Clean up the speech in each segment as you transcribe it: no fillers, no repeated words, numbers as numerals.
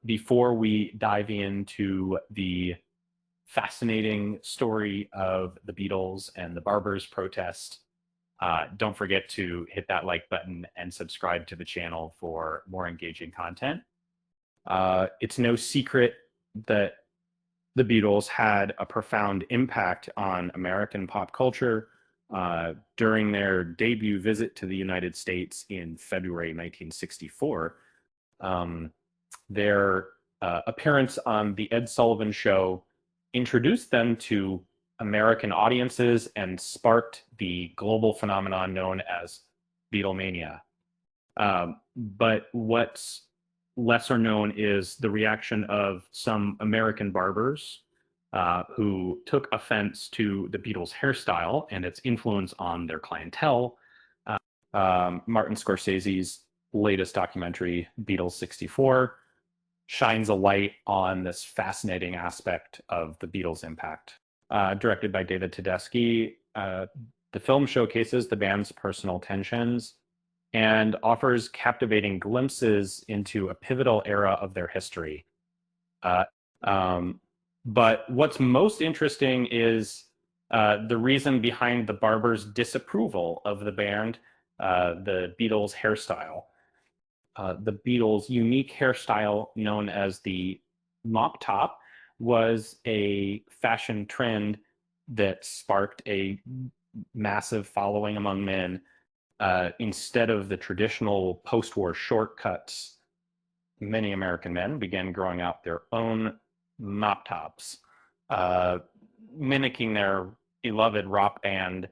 Before we dive into the fascinating story of the Beatles and the Barbers protest, don't forget to hit that like button and subscribe to the channel for more engaging content. It's no secret that the Beatles had a profound impact on American pop culture during their debut visit to the United States in February 1964. Um, their appearance on The Ed Sullivan Show introduced them to American audiences and sparked the global phenomenon known as Beatlemania. But what's lesser known is the reaction of some American barbers who took offense to the Beatles' hairstyle and its influence on their clientele. Martin Scorsese's latest documentary, Beatles 64, shines a light on this fascinating aspect of the Beatles' impact. Directed by David Tedeschi, the film showcases the band's personal tensions and offers captivating glimpses into a pivotal era of their history. Uh, um, but what's most interesting is the reason behind the Barbers' disapproval of the band, the Beatles' hairstyle. The Beatles' unique hairstyle, known as the mop top, was a fashion trend that sparked a massive following among men. Instead of the traditional post-war shortcuts, many American men began growing out their own mop tops, uh, mimicking their beloved rock band.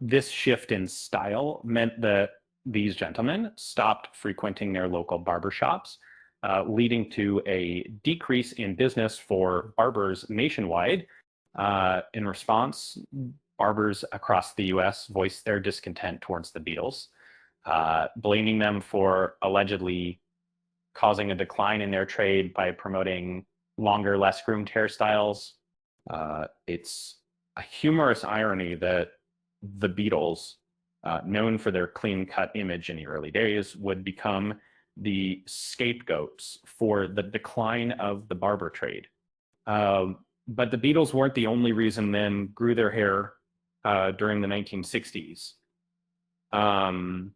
This shift in style meant that these gentlemen stopped frequenting their local barbershops, leading to a decrease in business for barbers nationwide. In response, barbers across the US voiced their discontent towards the Beatles, blaming them for allegedly causing a decline in their trade by promoting longer, less groomed hairstyles. It's a humorous irony that the Beatles, known for their clean cut image in the early days, would become the scapegoats for the decline of the barber trade. But the Beatles weren't the only reason men grew their hair during the 1960s. And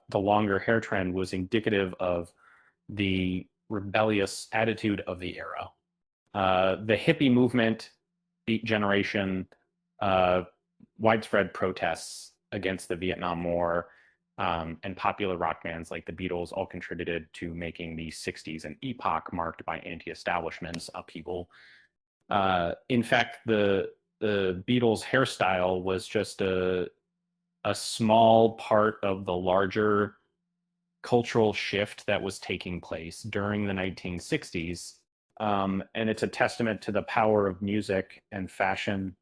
the longer hair trend was indicative of the rebellious attitude of the era. The hippie movement, Beat Generation, widespread protests against the Vietnam War, and popular rock bands like the Beatles all contributed to making the 60s an epoch marked by anti-establishment upheaval. In fact, the Beatles' hairstyle was just a small part of the larger cultural shift that was taking place during the 1960s. And it's a testament to the power of music and fashion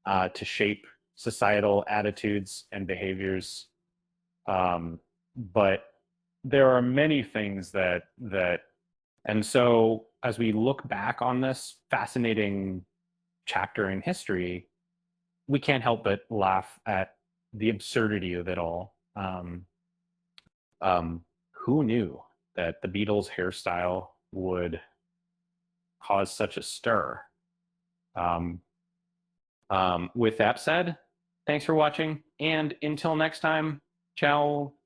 to shape societal attitudes and behaviors. But there are many things and so as we look back on this fascinating chapter in history, we can't help but laugh at the absurdity of it all. Who knew that the Beatles' hairstyle would cause such a stir? Um, with that said, thanks for watching, and until next time, ciao.